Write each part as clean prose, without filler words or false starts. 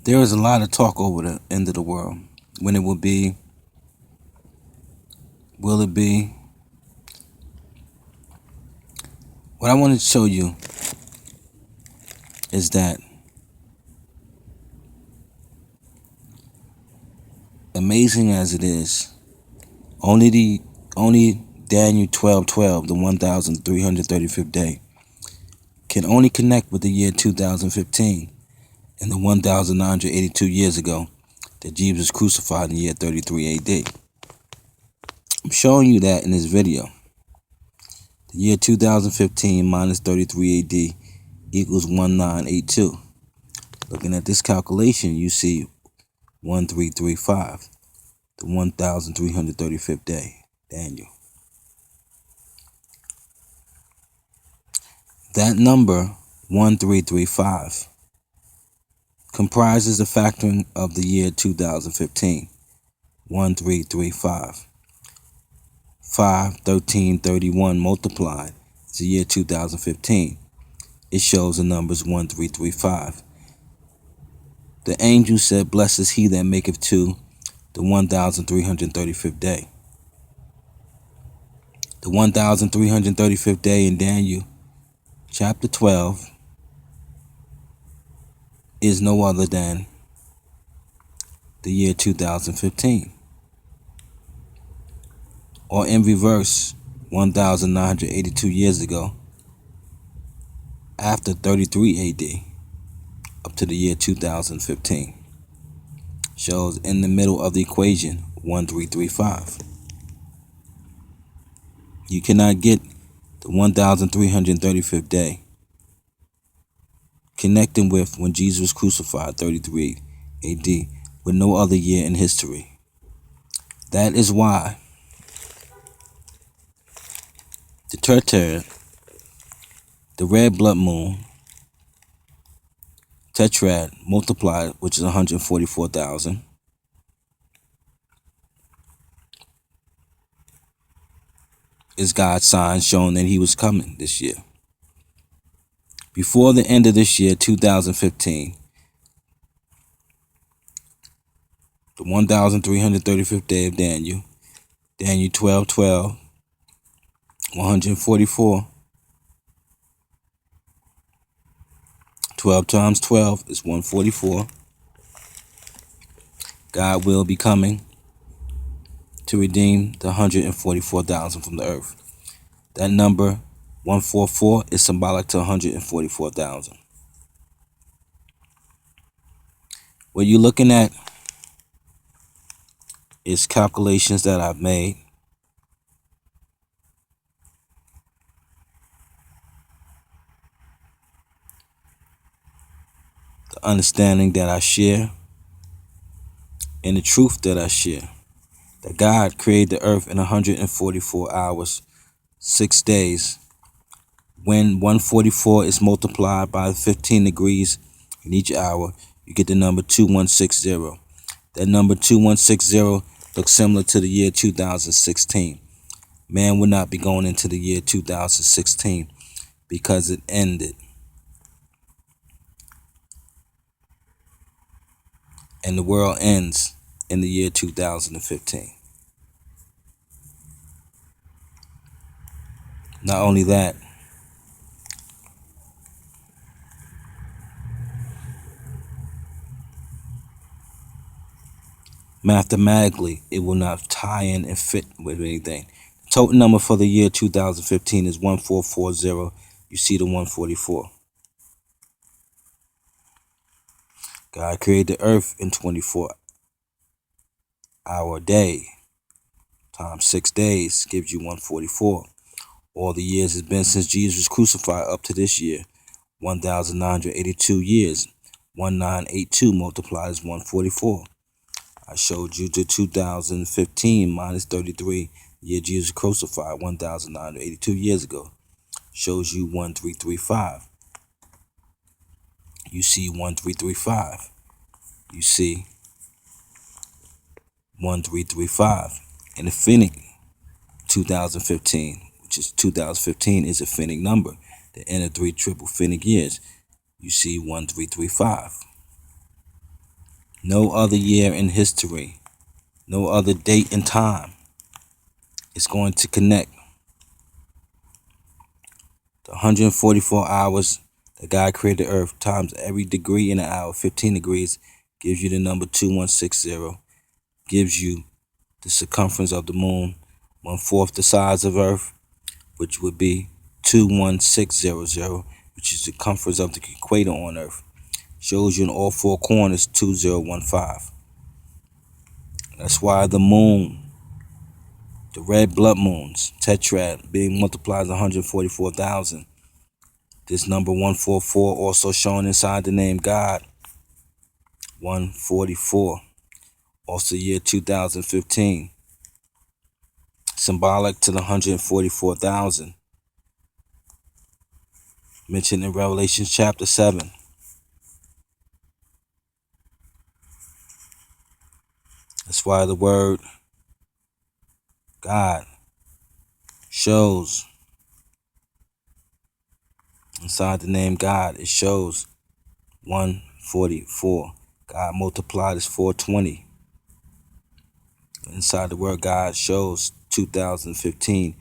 There is a lot of talk over the end of the world. When it will be, will it be? What I want to show you is that amazing as it is, only Daniel 12:12, the 1335th day, can only connect with the year 2015 and the 1982 years ago that Jesus was crucified in the year 33 AD. I'm showing you that in this video. The year 2015 minus 33 AD equals 1982. Looking at this calculation, you see 1335, the 1335th day, Daniel. That number, 1335, comprises the factoring of the year 2015, 1335. 5, 13, 31 multiplied is the year 2015. It shows the numbers 1335. The angel said, "Blessed is he that maketh to the 1335th day." The 1335th day in Daniel chapter 12 is no other than the year 2015. Or in reverse, 1982 years ago, after 33 AD, up to the year 2015, shows in the middle of the equation 1335. You cannot get the 1335th day connecting with when Jesus was crucified 33 AD with no other year in history. That is why the Tertiary, the red blood moon, tetrad multiplied, which is 144,000, is God's sign showing that he was coming this year. Before the end of this year, 2015, the 1335th day of Daniel, Daniel 12:12, 144. 12 times 12 is 144. God will be coming to redeem the 144,000 from the earth. That number, 144, is symbolic to 144,000. What you're looking at is calculations that I've made. The understanding that I share and the truth that I share. That God created the earth in 144 hours, 6 days. When 144 is multiplied by 15 degrees in each hour, you get the number 2160. That number 2160 looks similar to the year 2016. Man would not be going into the year 2016 because it ended. And the world ends in the year 2015. Not only that, mathematically, it will not tie in and fit with anything. The total number for the year 2015 is 1440. You see the 144. God created the earth in 24-hour day times 6 days gives you 144. All the years has been since Jesus was crucified up to this year, 1982 years. 1982 multiplied is 144. I showed you the 2015 minus 33, year Jesus was crucified 1982 years ago. Shows you 1335. You see 1335. You see 1335. And the Finnic 2015, which is 2015 is a Finnic number. The end of 3 triple Finnic years. You see 1335. No other year in history, no other date and time is going to connect. The 144 hours that God created the earth times every degree in an hour, 15 degrees, gives you the number 2160, gives you the circumference of the moon, 1/4 the size of earth, which would be 21600, which is the circumference of the equator on earth. Shows you in all four corners 2015. That's why the moon, the red blood moons, tetrad, being multiplied as 144,000. This number 144 also shown inside the name God. 144. Also year 2015. Symbolic to the 144,000. Mentioned in Revelation chapter 7. That's why the word God shows inside the name God, it shows 144. God multiplied is 420. Inside the word God shows 2015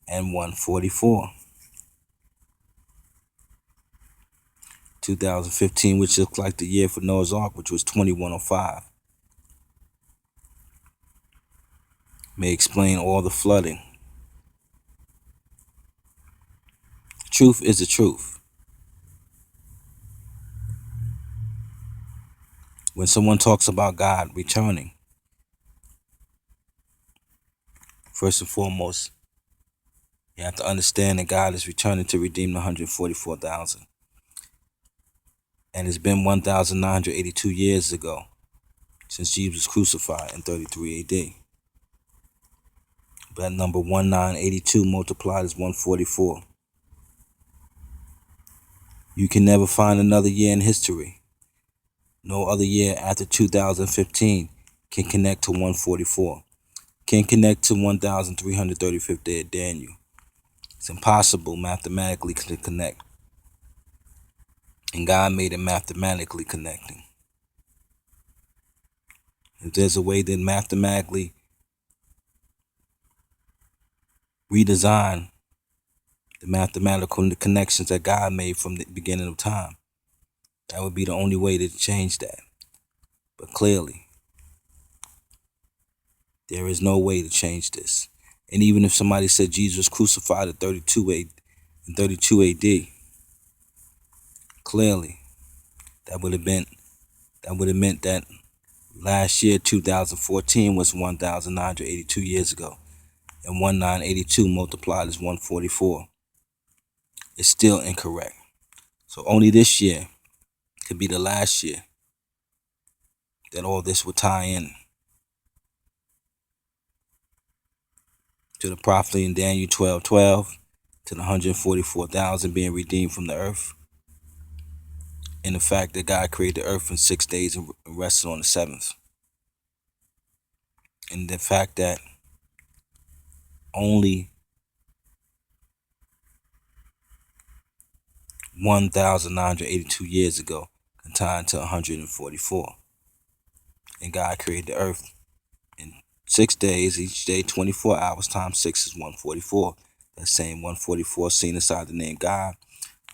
and 144. 2015, which looks like the year for Noah's Ark, which was 2105. May explain all the flooding. Truth is the truth. When someone talks about God returning, first and foremost, you have to understand that God is returning to redeem the 144,000. And it's been 1,982 years ago since Jesus was crucified in 33 AD. That number 1982 multiplied is 144. You can never find another year in history. No other year after 2015 can connect to 144. Can connect to 1,335th day of Daniel. It's impossible mathematically to connect. And God made it mathematically connecting. If there's a way to mathematically redesign the mathematical connections that God made from the beginning of time, that would be the only way to change that. But clearly, there is no way to change this. And even if somebody said Jesus was crucified at 32 AD, clearly that would have meant that last year, 2014, was 1,982 years ago. And 1982 multiplied is 144. It's still incorrect. So only this year could be the last year that all this would tie in to the prophecy in Daniel 12:12, to the 144,000 being redeemed from the earth, and the fact that God created the earth in 6 days and rested on the seventh, and the fact that only 1,982 years ago can tie into 144, and God created the earth in 6 days, each day 24 hours times 6 is 144. That same 144 seen inside the name God,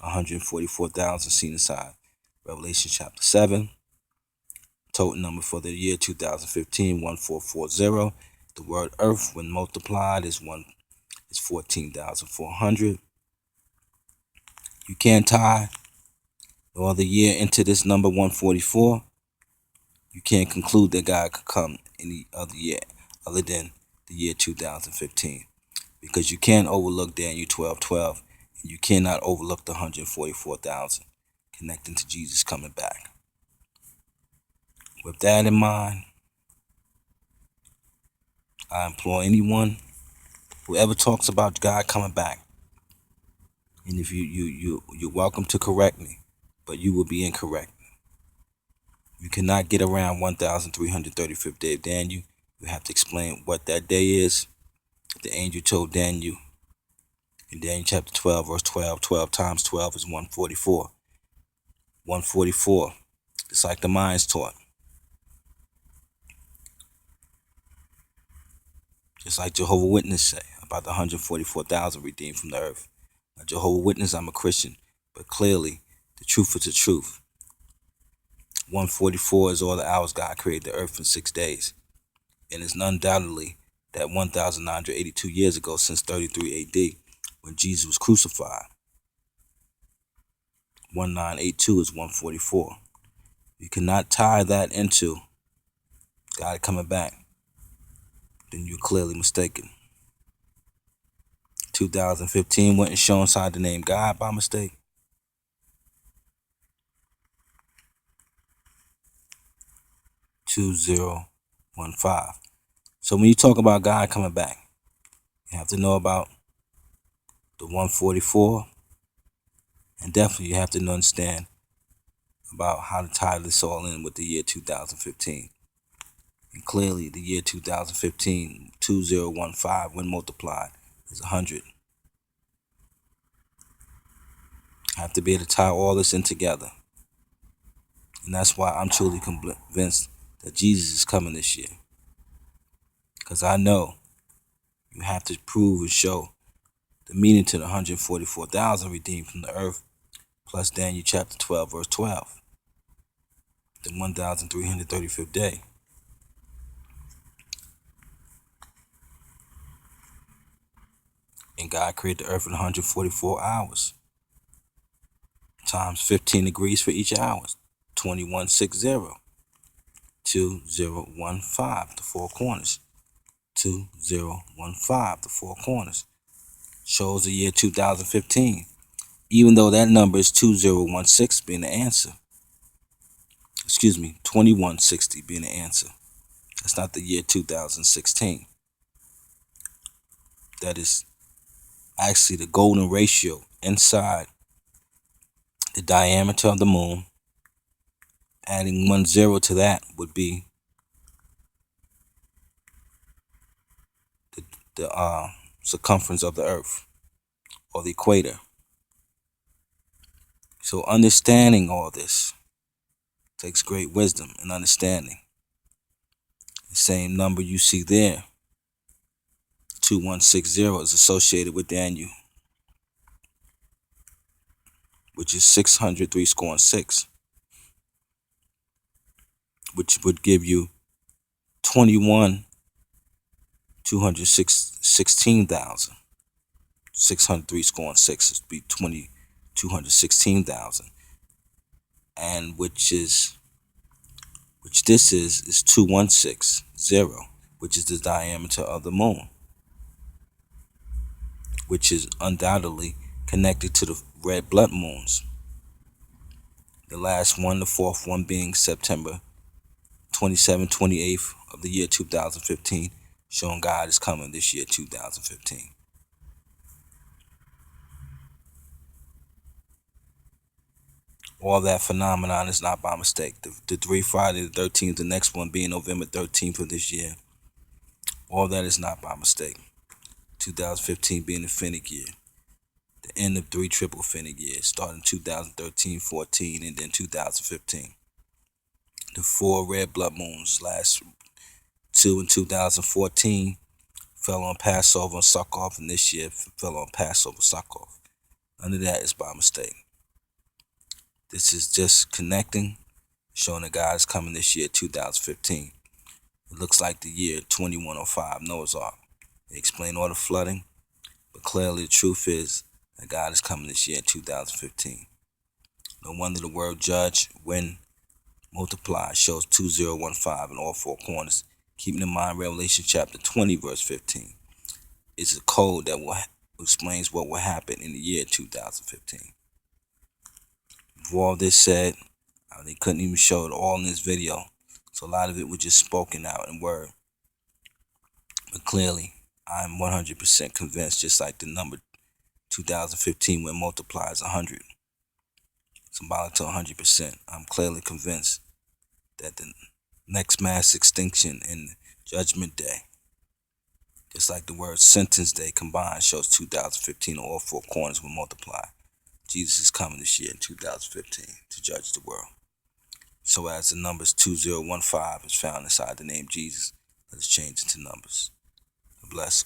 144,000 seen inside Revelation chapter 7. Total number for the year 2015, 1440. The word earth, when multiplied, is 14,400. You can't tie no other year into this number 144. You can't conclude that God could come any other year other than the year 2015. Because you can't overlook Daniel 12:12, and you cannot overlook the 144,000 connecting to Jesus coming back. With that in mind, I implore anyone who ever talks about God coming back, and if you're welcome to correct me, but you will be incorrect. You cannot get around 1,335th day of Daniel. You have to explain what that day is. The angel told Daniel in Daniel chapter 12, verse 12, 12 times 12 is 144. 144, just like the Mayans taught. Just like Jehovah's Witness say about the 144,000 redeemed from the earth. Now, Jehovah's Witness, I'm a Christian, but clearly the truth is the truth. 144 is all the hours God created the earth in 6 days. And it's undoubtedly that 1,982 years ago, since 33 AD, when Jesus was crucified. 1982 is 144. You cannot tie that into God coming back. Then you're clearly mistaken. 2015 wasn't shown inside the name God by mistake. (2015). So when you talk about God coming back, you have to know about the 144, and definitely you have to understand about how to tie this all in with the year 2015. And clearly the year 2015, 2015, when multiplied, is 100. I have to be able to tie all this in together. And that's why I'm truly convinced that Jesus is coming this year. Because I know you have to prove and show the meaning to the 144,000 redeemed from the earth, plus Daniel chapter 12, verse 12. The 1,335th day. And God created the earth in 144 hours. Times 15 degrees for each hour. 2160. 2015, the four corners. 2015, the four corners. Shows the year 2015. Even though that number is 2016 being the answer. 2160 being the answer. That's not the year 2016. That is actually the golden ratio inside the diameter of the moon. Adding 10 to that would be the circumference of the earth, or the equator. So understanding all this takes great wisdom and understanding. The same number you see there, 2160, is associated with Daniel, which is 603 score and 6, which would give you 216,000. 603 score and 6 would be 216,000, and which this is 2160, which is the diameter of the moon, which is undoubtedly connected to the red blood moons. The last one, the fourth one, being September 27th, 28th of the year 2015, showing God is coming this year 2015. All that phenomenon is not by mistake. The 3 Friday the 13th, the next one being November 13th of this year, all that is not by mistake. 2015 being the Finnic year. The end of 3 triple Finnic years, starting 2013, 14, and then 2015. The 4 red blood moons, last 2 in 2014, fell on Passover and Succoth, and this year fell on Passover, Succoth. None of that is by mistake. This is just connecting, showing that God is coming this year, 2015. It looks like the year 2105, Noah's Ark. They explain all the flooding, but clearly the truth is that God is coming this year, 2015. No wonder the word judge, when multiplied, shows 2015 in all four corners. Keeping in mind Revelation chapter 20, verse 15. It's a code that explains what will happen in the year 2015. With all this said, they couldn't even show it all in this video, so a lot of it was just spoken out in word. But clearly, I'm 100% convinced, just like the number 2015 when multiplied is 100, symbolic to 100%. I'm clearly convinced that the next mass extinction in Judgment Day, just like the word sentence day combined, shows 2015 on all four corners will multiply. Jesus is coming this year in 2015 to judge the world. So as the numbers 2015 is found inside the name Jesus, let us change into numbers. bless.